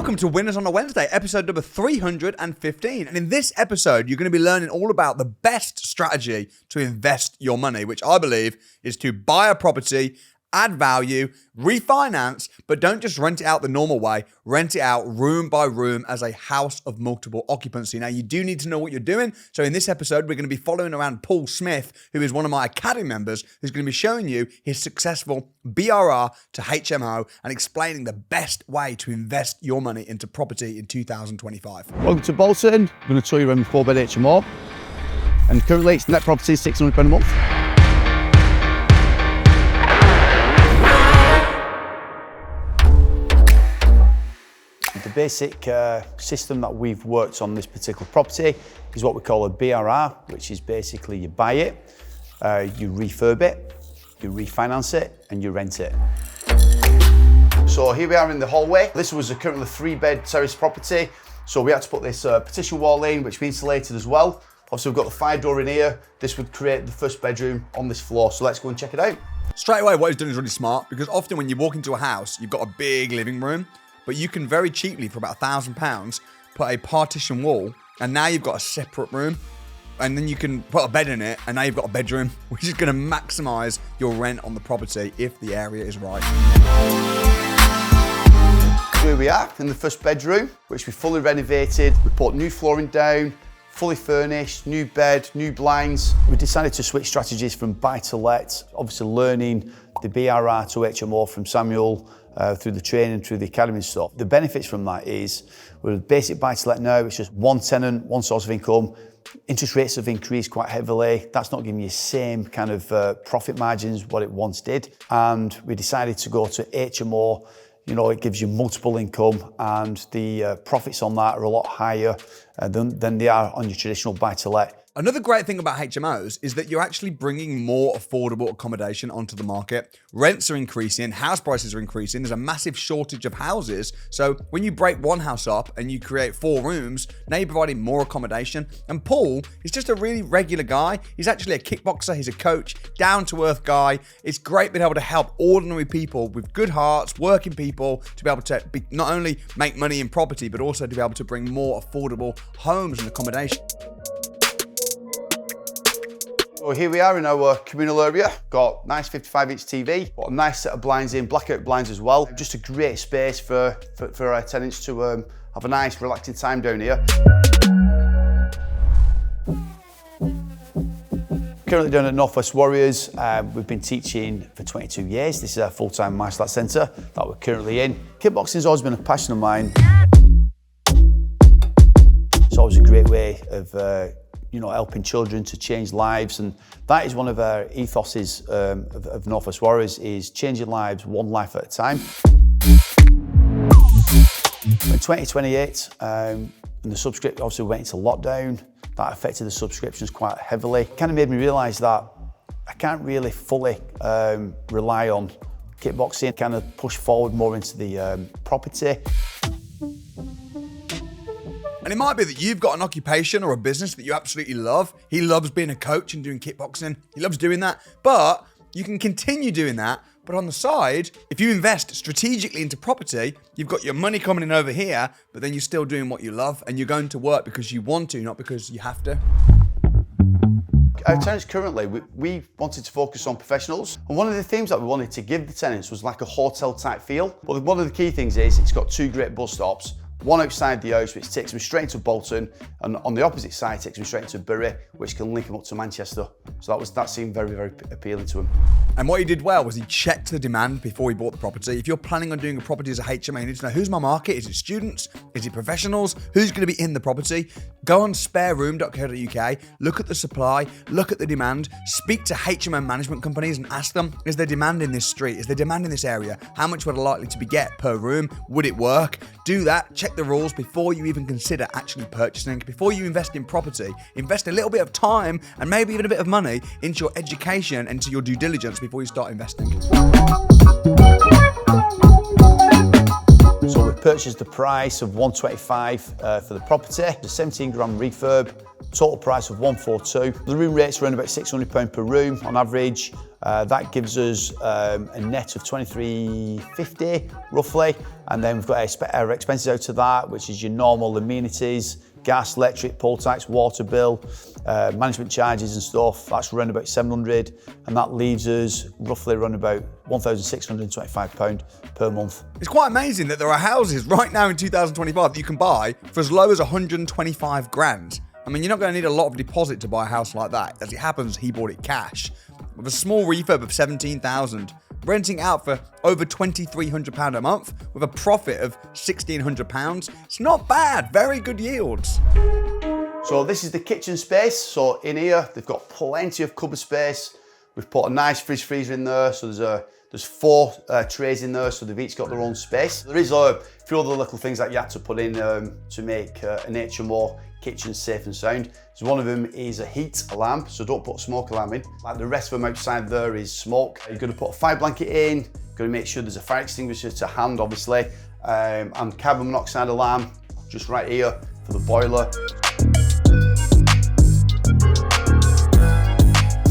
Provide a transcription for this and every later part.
Welcome to Winners on a Wednesday, episode number 315. And in this episode, you're going to be learning all about the best strategy to invest your money, which I believe is to buy a property, add value, refinance, but don't just rent it out the normal way. Rent it out room by room as a house of multiple occupancy. Now, you do need to know what you're doing. So in this episode, we're going to be following around Paul Smith, who is one of my Academy members, who's going to be showing you his successful BRR to HMO and explaining the best way to invest your money into property in 2025. Welcome to Bolton. I'm going to show you around the 4-bed HMO. And currently its net property is £600 a month. The basic system that we've worked on this particular property is what we call a BRR, which is basically you buy it, you refurb it, you refinance it, and you rent it. So here we are in the hallway. This was currently a 3-bed terrace property. So we had to put this partition wall in, which we insulated as well. Obviously we've got the fire door in here. This would create the first bedroom on this floor. So let's go and check it out. Straight away, what he's done is really smart, because often when you walk into a house, you've got a big living room, but you can very cheaply, for about £1,000, put a partition wall, and now you've got a separate room, and then you can put a bed in it, and now you've got a bedroom, which is going to maximize your rent on the property if the area is right. Here we are in the first bedroom, which we fully renovated. We put new flooring down, fully furnished, new bed, new blinds. We decided to switch strategies from buy to let, obviously learning the BRR to HMO from Samuel, through the training, through the academy and stuff. The benefits from that is, we're a basic buy-to-let now, it's just one tenant, one source of income. Interest rates have increased quite heavily. That's not giving you the same kind of profit margins what it once did. And we decided to go to HMO. You know, it gives you multiple income, and the profits on that are a lot higher than they are on your traditional buy-to-let. Another great thing about HMOs is that you're actually bringing more affordable accommodation onto the market. Rents are increasing, house prices are increasing, there's a massive shortage of houses. So when you break one house up and you create 4 rooms, now you're providing more accommodation. And Paul is just a really regular guy. He's actually a kickboxer, he's a coach, down-to-earth guy. It's great being able to help ordinary people with good hearts, working people, to be able to not only make money in property, but also to be able to bring more affordable homes and accommodation. So here we are in our communal area. Got nice 55-inch TV, got a nice set of blinds in, blackout blinds as well. Just a great space for our tenants to have a nice relaxing time down here. Currently down at North West Warriors, we've been teaching for 22 years. This is our full-time martial arts centre that we're currently in. Kickboxing has always been a passion of mine. It's always a great way of helping children to change lives, and that is one of our ethoses of North West Warriors, is changing lives one life at a time. In 2028, when the subscription obviously went into lockdown, that affected the subscriptions quite heavily. It kind of made me realise that I can't really fully rely on kickboxing, kind of push forward more into the property. And it might be that you've got an occupation or a business that you absolutely love. He loves being a coach and doing kickboxing. He loves doing that. But you can continue doing that. But on the side, if you invest strategically into property, you've got your money coming in over here, but then you're still doing what you love, and you're going to work because you want to, not because you have to. Our tenants currently, we wanted to focus on professionals. And one of the themes that we wanted to give the tenants was like a hotel type feel. But one of the key things is it's got 2 great bus stops. One outside the house, which takes them straight to Bolton, and on the opposite side takes them straight to Bury, which can link them up to Manchester. So that seemed very, very appealing to him. And what he did well was he checked the demand before he bought the property. If you're planning on doing a property as a HMO, you need to know, who's my market? Is it students? Is it professionals? Who's going to be in the property? Go on spareroom.co.uk, look at the supply, look at the demand, speak to HMO management companies and ask them, is there demand in this street? Is there demand in this area? How much would I likely to be get per room? Would it work? Do that, check the rules before you even consider actually purchasing. Before you invest in property, invest a little bit of time and maybe even a bit of money into your education and into your due diligence before you start investing. So we purchased the price of 125 for the property, the 17 grand refurb, Total price of 142. The room rates around about £600 per room on average. That gives us a net of £23.50 roughly, and then we've got our expenses out of that, which is your normal amenities, gas, electric, poll tax, water bill, management charges and stuff. That's around about 700, and that leaves us roughly around about £1,625 per month. It's quite amazing that there are houses right now in 2025 that you can buy for as low as 125 grand. I mean, you're not going to need a lot of deposit to buy a house like that. As it happens, he bought it cash. With a small refurb of 17,000, renting out for over £2,300 a month with a profit of £1,600. It's not bad. Very good yields. So this is the kitchen space. So in here, they've got plenty of cupboard space. We've put a nice fridge freezer in there. So there's 4 trays in there, so they've each got their own space. There is a few other little things that you have to put in to make an HMO kitchen safe and sound. So one of them is a heat alarm, so don't put a smoke alarm in. Like the rest of them outside there is smoke. You're going to put a fire blanket in, you're going to make sure there's a fire extinguisher to hand, obviously, and carbon monoxide alarm just right here for the boiler.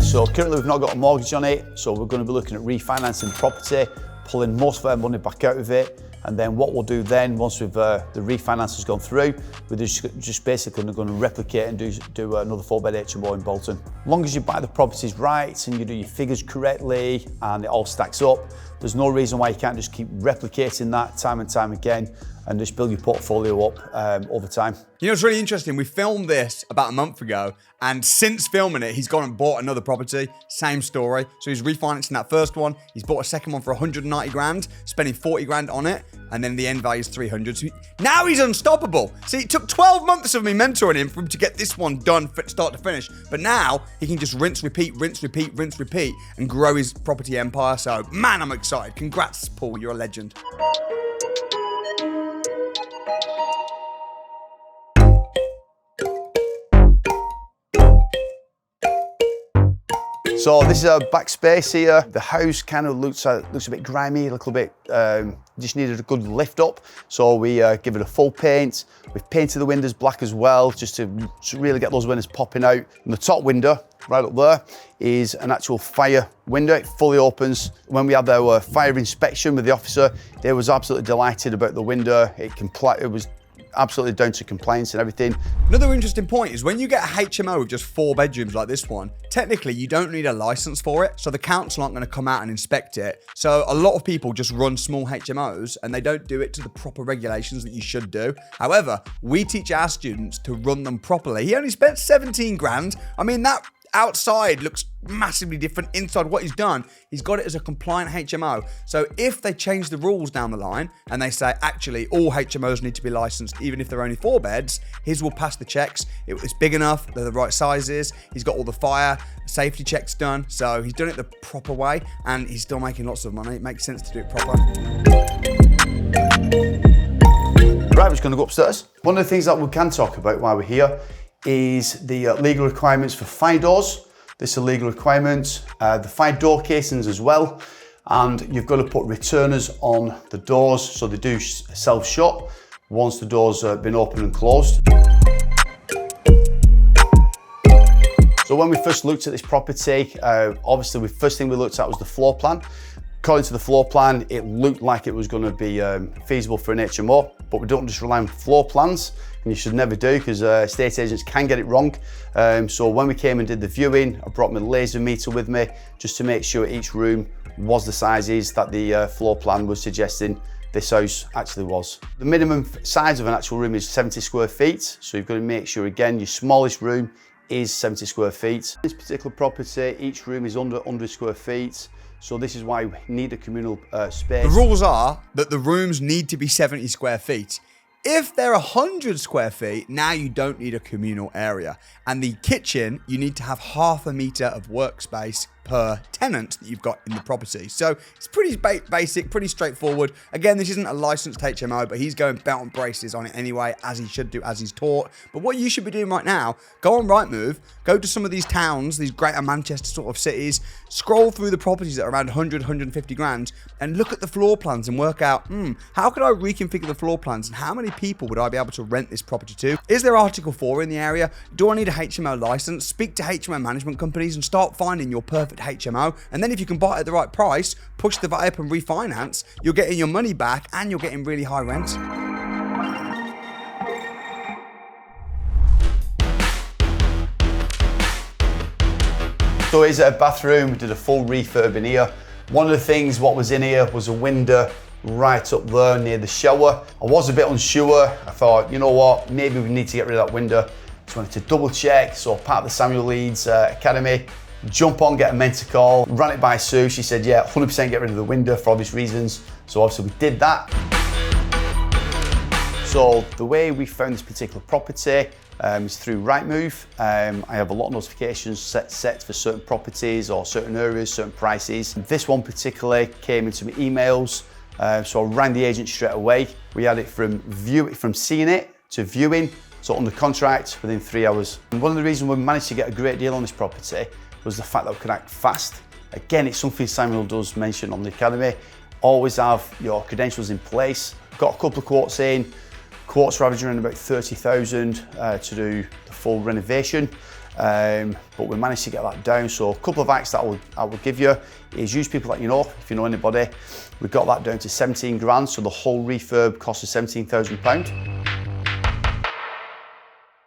So currently we've not got a mortgage on it, so we're going to be looking at refinancing property, pulling most of our money back out of it, and then what we'll do then, once we've the refinance has gone through, we're just basically going to replicate and do another 4-bed HMO in Bolton. As long as you buy the properties right and you do your figures correctly and it all stacks up, there's no reason why you can't just keep replicating that time and time again and just build your portfolio up over time. You know, it's really interesting. We filmed this about a month ago, and since filming it, he's gone and bought another property. Same story. So he's refinancing that first one. He's bought a second one for 190 grand, spending 40 grand on it, and then the end value is 300. So now he's unstoppable. See, it took 12 months of me mentoring him for him to get this one done, start to finish. But now he can just rinse, repeat, and grow his property empire. So, man, I'm excited. Congrats, Paul. You're a legend. So this is our back space here. The house kind of looks a bit grimy, a little bit, just needed a good lift up. So we give it a full paint. We've painted the windows black as well, just to really get those windows popping out. And the top window, right up there, is an actual fire window. It fully opens. When we had our fire inspection with the officer, they was absolutely delighted about the window. It was absolutely down to compliance and everything. Another interesting point is when you get a HMO with just 4 bedrooms like this one, technically you don't need a license for it, so the council aren't going to come out and inspect it. So a lot of people just run small HMOs and they don't do it to the proper regulations that you should do. However, we teach our students to run them properly. He only spent 17 grand. I mean, that outside looks massively different. Inside, what he's done, he's got it as a compliant HMO. So if they change the rules down the line and they say, actually, all HMOs need to be licensed, even if they're only 4 beds, his will pass the checks. It's big enough, they're the right sizes. He's got all the fire safety checks done. So he's done it the proper way and he's still making lots of money. It makes sense to do it proper. Right, we're just going to go upstairs. One of the things that we can talk about while we're here is the legal requirements for fire doors. This is a legal requirement. The fire door casings as well. And you've got to put returners on the doors so they do self-shut once the doors have been opened and closed. So when we first looked at this property, obviously the first thing we looked at was the floor plan. According to the floor plan, it looked like it was going to be feasible for an HMO, but we don't just rely on floor plans, and you should never do because estate agents can get it wrong. So when we came and did the viewing, I brought my laser meter with me just to make sure each room was the sizes that the floor plan was suggesting this house actually was. The minimum size of an actual room is 70 square feet, so you've got to make sure, again, your smallest room is 70 square feet. This particular property, each room is under 100 square feet. So this is why we need a communal space. The rules are that the rooms need to be 70 square feet. If they're 100 square feet, now you don't need a communal area. And the kitchen, you need to have 0.5 meter of workspace per tenant that you've got in the property. So it's pretty basic, pretty straightforward. Again, this isn't a licensed HMO, but he's going belt and braces on it anyway, as he should do, as he's taught. But what you should be doing right now, go on Rightmove, go to some of these towns, these greater Manchester sort of cities, scroll through the properties that are around 100, 150 grand, and look at the floor plans and work out, how could I reconfigure the floor plans and how many people would I be able to rent this property to? Is there Article 4 in the area? Do I need a HMO license? Speak to HMO management companies and start finding your perfect HMO. And then if you can buy it at the right price, push the VAT up and refinance, you're getting your money back and you're getting really high rent. So here's a bathroom, we did a full refurb in here. One of the things what was in here was a window right up there near the shower. I was a bit unsure. I thought, you know what, maybe we need to get rid of that window. Just wanted to double check. So part of the Samuel Leeds Academy, jump on, get a mentor call, ran it by Sue. She said, yeah, 100% get rid of the window for obvious reasons. So obviously we did that. So the way we found this particular property is through Rightmove. I have a lot of notifications set for certain properties or certain areas, certain prices. This one particularly came into my emails, so I rang the agent straight away. We had it from seeing it to viewing, so under contract within 3 hours. And one of the reasons we managed to get a great deal on this property was the fact that we could act fast. Again, it's something Samuel does mention on the Academy. Always have your credentials in place. Got a couple of quotes in. Quotes are averaging around about 30,000 to do the full renovation, but we managed to get that down. So a couple of acts that I will give you is use people that you know, if you know anybody. We got that down to 17 grand, so the whole refurb cost us £17,000.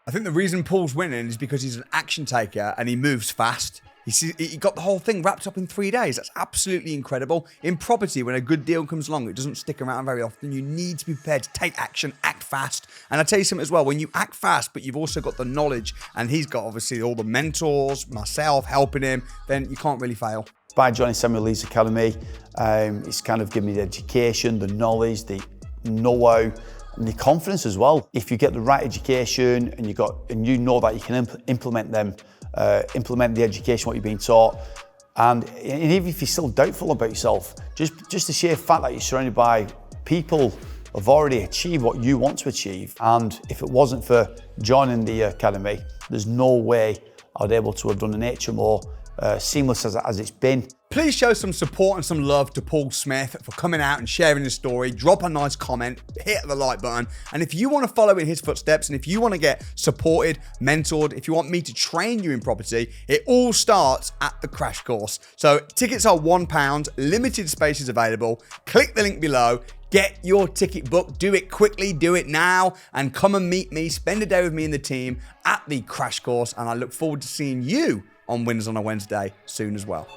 I think the reason Paul's winning is because he's an action taker and he moves fast. He got the whole thing wrapped up in 3 days. That's absolutely incredible. In property, when a good deal comes along, it doesn't stick around very often. You need to be prepared to take action, act fast. And I tell you something as well, when you act fast, but you've also got the knowledge, and he's got obviously all the mentors, myself helping him, then you can't really fail. By joining Samuel Leeds Academy, it's kind of given me the education, the knowledge, the know-how, and the confidence as well. If you get the right education and you know that you can implement the education, what you're being taught, and even if you're still doubtful about yourself, just the sheer fact that you're surrounded by people who've already achieved what you want to achieve, and if it wasn't for joining the Academy, there's no way I'd be able to have done an HMO seamless as it's been. Please show some support and some love to Paul Smith for coming out and sharing his story. Drop a nice comment, hit the like button. And if you want to follow in his footsteps, and if you want to get supported, mentored, if you want me to train you in property, it all starts at the crash course. So tickets are £1, limited spaces available. Click the link below. Get your ticket booked. Do it quickly, do it now, and come and meet me. Spend a day with me and the team at the crash course. And I look forward to seeing you on Winners on a Wednesday soon as well.